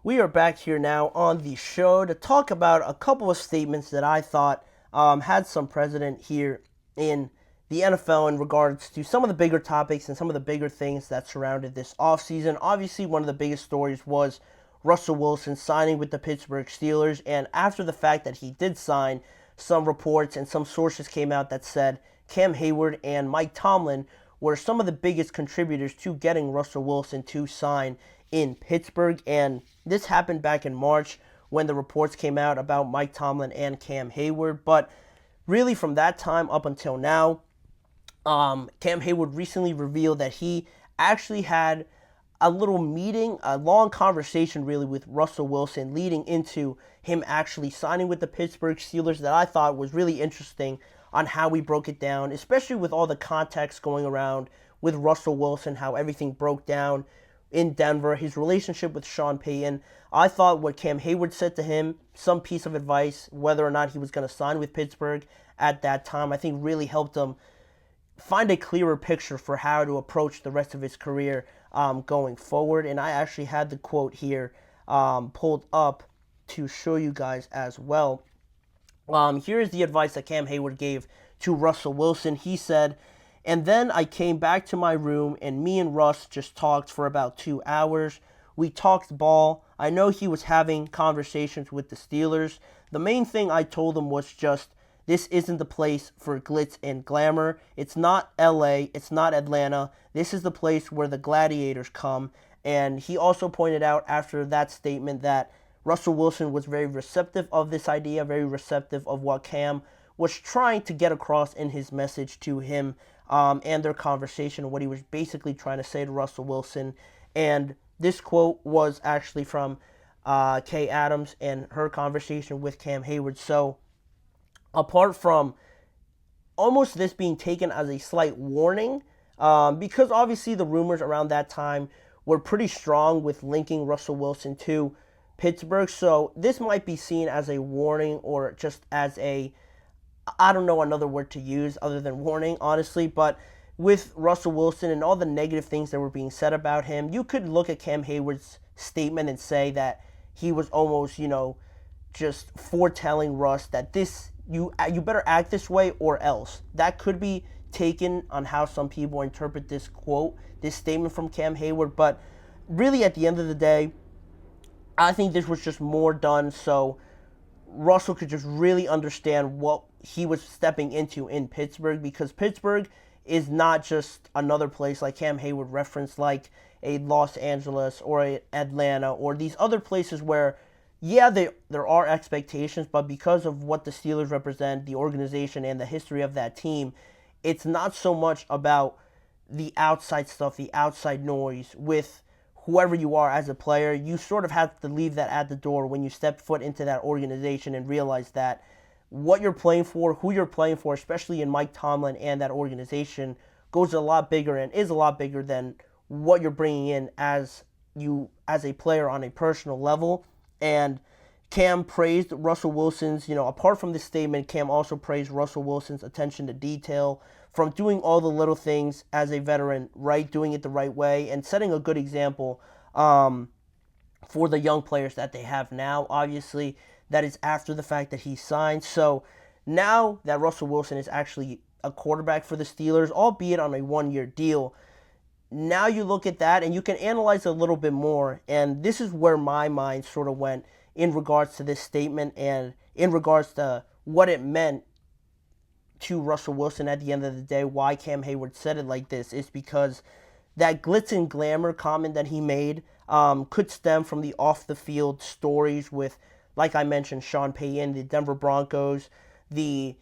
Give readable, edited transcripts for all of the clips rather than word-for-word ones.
We are back here now on the show to talk about a couple of statements that I thought had some precedent here in the NFL in regards to some of the bigger topics and some of the bigger things that surrounded this offseason. Obviously, one of the biggest stories was Russell Wilson signing with the Pittsburgh Steelers, and after the fact that he did sign, some reports and some sources came out that said Cam Heyward and Mike Tomlin were some of the biggest contributors to getting Russell Wilson to sign in Pittsburgh. And this happened back in March when the reports came out about Mike Tomlin and Cam Heyward. But really, from that time up until now, Cam Heyward recently revealed that he actually had a little meeting, a long conversation really with Russell Wilson leading into him actually signing with the Pittsburgh Steelers that I thought was really interesting on how we broke it down, especially with all the context going around with Russell Wilson, how everything broke down in Denver, his relationship with Sean Payton. I thought what Cam Heyward said to him, some piece of advice, whether or not he was going to sign with Pittsburgh at that time, I think really helped him find a clearer picture for how to approach the rest of his career going forward. And I actually had the quote here pulled up to show you guys as well. Here's the advice that Cam Heyward gave to Russell Wilson. He said, "And then I came back to my room and me and Russ just talked for about 2 hours. We talked ball. I know he was having conversations with the Steelers. The main thing I told him was just, this isn't the place for glitz and glamour. It's not LA. It's not Atlanta. This is the place where the gladiators come." And he also pointed out after that statement that Russell Wilson was very receptive of this idea, very receptive of what Cam was trying to get across in his message to him and their conversation, what he was basically trying to say to Russell Wilson. And this quote was actually from Kay Adams and her conversation with Cam Heyward. So apart from almost this being taken as a slight warning, because obviously the rumors around that time were pretty strong with linking Russell Wilson to Pittsburgh, so this might be seen as a warning or just as a, I don't know another word to use other than warning, honestly, but with Russell Wilson and all the negative things that were being said about him, you could look at Cam Heyward's statement and say that he was almost, just foretelling Russ that you better act this way or else. That could be taken on how some people interpret this quote, this statement from Cam Heyward, but really at the end of the day, I think this was just more done so Russell could just really understand what he was stepping into in Pittsburgh, because Pittsburgh is not just another place like Cam Heyward referenced, like a Los Angeles or a Atlanta or these other places where, yeah, there are expectations, but because of what the Steelers represent, the organization and the history of that team, it's not so much about the outside stuff, the outside noise with whoever you are as a player. You sort of have to leave that at the door when you step foot into that organization and realize that what you're playing for, who you're playing for, especially in Mike Tomlin and that organization, goes a lot bigger and is a lot bigger than what you're bringing in as a player on a personal level. And Cam praised Russell Wilson's, apart from this statement, Cam also praised Russell Wilson's attention to detail, from doing all the little things as a veteran, right, doing it the right way, and setting a good example for the young players that they have now. Obviously, that is after the fact that he signed. So now that Russell Wilson is actually a quarterback for the Steelers, albeit on a one-year deal, now you look at that and you can analyze a little bit more. And this is where my mind sort of went in regards to this statement and in regards to what it meant to Russell Wilson at the end of the day. Why Cam Heyward said it like this is because that glitz and glamour comment that he made could stem from the off-the-field stories with, like I mentioned, Sean Payton, the Denver Broncos, the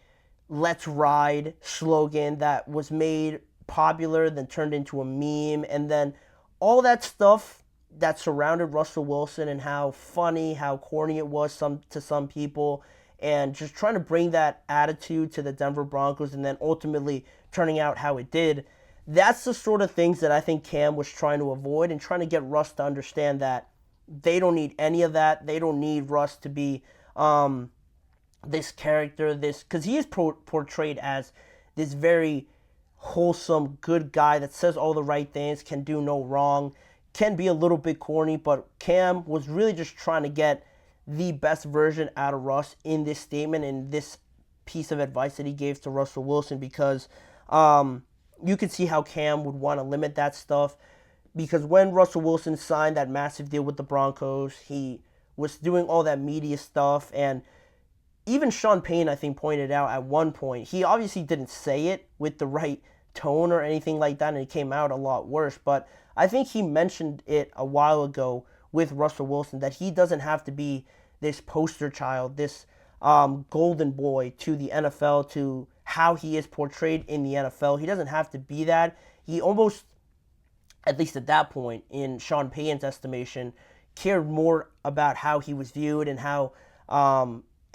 "Let's Ride" slogan that was made popular, then turned into a meme, and then all that stuff that surrounded Russell Wilson and how funny, how corny it was to some people, and just trying to bring that attitude to the Denver Broncos and then ultimately turning out how it did. That's the sort of things that I think Cam was trying to avoid and trying to get Russ to understand that they don't need any of that. They don't need Russ to be this character, because he is portrayed as this very wholesome, good guy that says all the right things, can do no wrong. can be a little bit corny, but Cam was really just trying to get the best version out of Russ in this statement and this piece of advice that he gave to Russell Wilson, because you could see how Cam would want to limit that stuff, because when Russell Wilson signed that massive deal with the Broncos, he was doing all that media stuff, and even Sean Payne, I think, pointed out at one point, he obviously didn't say it with the right tone or anything like that, and it came out a lot worse, but I think he mentioned it a while ago with Russell Wilson, that he doesn't have to be this poster child, this golden boy to the NFL, to how he is portrayed in the NFL. He doesn't have to be that. He almost, at least at that point, in Sean Payton's estimation, cared more about how he was viewed and how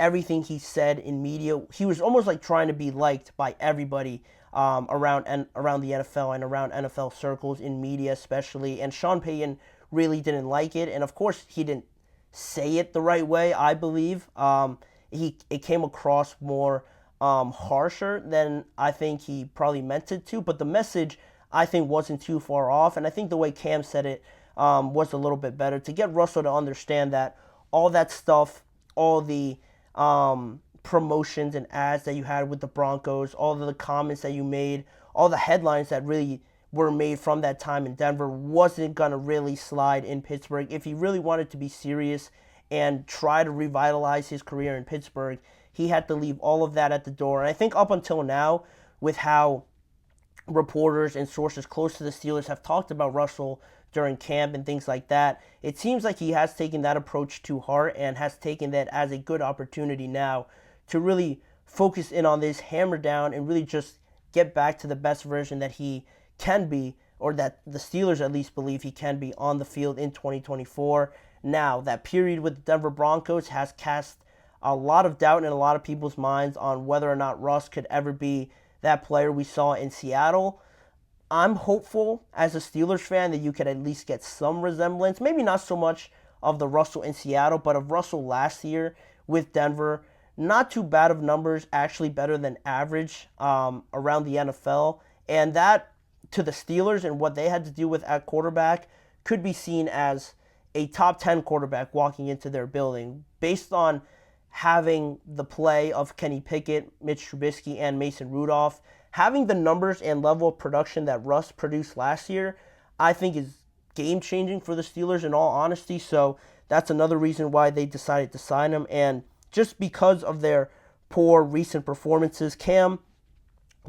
everything he said in media, he was almost like trying to be liked by everybody around the NFL and around NFL circles, in media especially. And Sean Payton really didn't like it, and of course he didn't say it the right way, I believe. It came across more harsher than I think he probably meant it to, but the message, I think, wasn't too far off, and I think the way Cam said it was a little bit better, to get Russell to understand that all that stuff, all the promotions and ads that you had with the Broncos, all of the comments that you made, all the headlines that really were made from that time in Denver, wasn't going to really slide in Pittsburgh. If he really wanted to be serious and try to revitalize his career in Pittsburgh, he had to leave all of that at the door. And I think up until now, with how reporters and sources close to the Steelers have talked about Russell during camp and things like that, it seems like he has taken that approach to heart and has taken that as a good opportunity now to really focus in on this, hammer down, and really just get back to the best version that he can be, or that the Steelers at least believe he can be on the field in 2024. Now, that period with the Denver Broncos has cast a lot of doubt in a lot of people's minds on whether or not Russ could ever be that player we saw in Seattle. I'm hopeful as a Steelers fan that you could at least get some resemblance, maybe not so much of the Russell in Seattle, but of Russell last year with Denver. Not too bad of numbers, actually better than average around the NFL. And that, to the Steelers and what they had to do with at quarterback, could be seen as a top 10 quarterback walking into their building, based on having the play of Kenny Pickett, Mitch Trubisky, and Mason Rudolph. Having the numbers and level of production that Russ produced last year, I think is game-changing for the Steelers in all honesty. So that's another reason why they decided to sign him. And just because of their poor recent performances, Cam,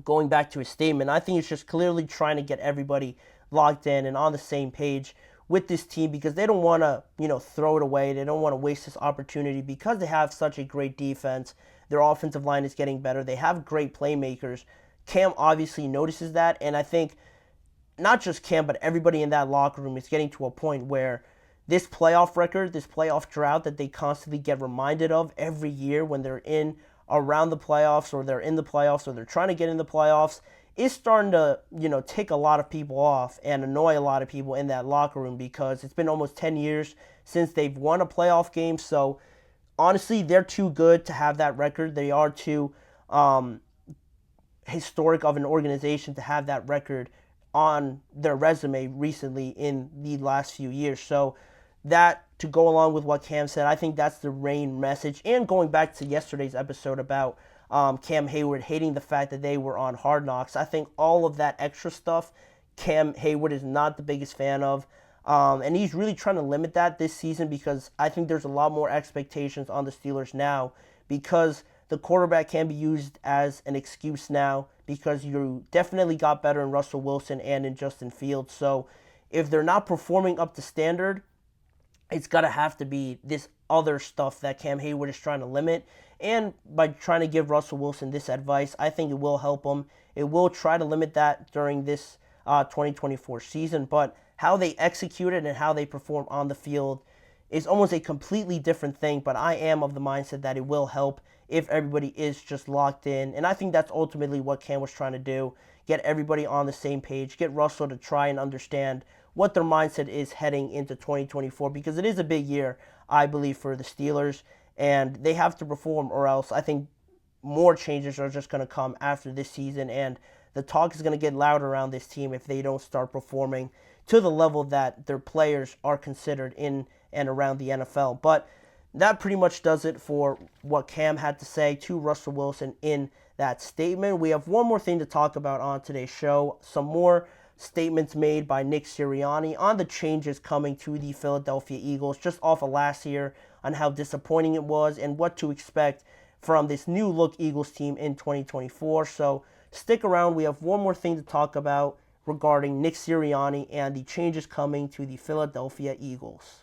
going back to his statement, I think it's just clearly trying to get everybody locked in and on the same page with this team, because they don't want to, throw it away. They don't want to waste this opportunity, because they have such a great defense. Their offensive line is getting better. They have great playmakers. Cam obviously notices that, and I think not just Cam, but everybody in that locker room is getting to a point where this playoff record, this playoff drought that they constantly get reminded of every year when they're in around the playoffs, or they're in the playoffs, or they're trying to get in the playoffs, is starting to, tick a lot of people off and annoy a lot of people in that locker room, because it's been almost 10 years since they've won a playoff game. So honestly, they're too good to have that record. They are too historic of an organization to have that record on their resume recently in the last few years. So that, to go along with what Cam said, I think that's the main message. And going back to yesterday's episode about Cam Heyward hating the fact that they were on Hard Knocks, I think all of that extra stuff Cam Heyward is not the biggest fan of. And he's really trying to limit that this season, because I think there's a lot more expectations on the Steelers now, because the quarterback can be used as an excuse now, because you definitely got better in Russell Wilson and in Justin Fields. So if they're not performing up to standard, it's got to have to be this other stuff that Cam Heyward is trying to limit. And by trying to give Russell Wilson this advice, I think it will help him. It will try to limit that during this 2024 season. But how they execute it and how they perform on the field is almost a completely different thing. But I am of the mindset that it will help if everybody is just locked in. And I think that's ultimately what Cam was trying to do. Get everybody on the same page. Get Russell to try and understand what their mindset is heading into 2024. Because it is a big year, I believe, for the Steelers. And they have to perform, or else I think more changes are just going to come after this season. And the talk is going to get louder around this team if they don't start performing to the level that their players are considered in and around the NFL. But that pretty much does it for what Cam had to say to Russell Wilson in that statement. We have one more thing to talk about on today's show. Some more statements made by Nick Sirianni on the changes coming to the Philadelphia Eagles just off of last year, on how disappointing it was and what to expect from this new look Eagles team in 2024. So stick around. We have one more thing to talk about regarding Nick Sirianni and the changes coming to the Philadelphia Eagles.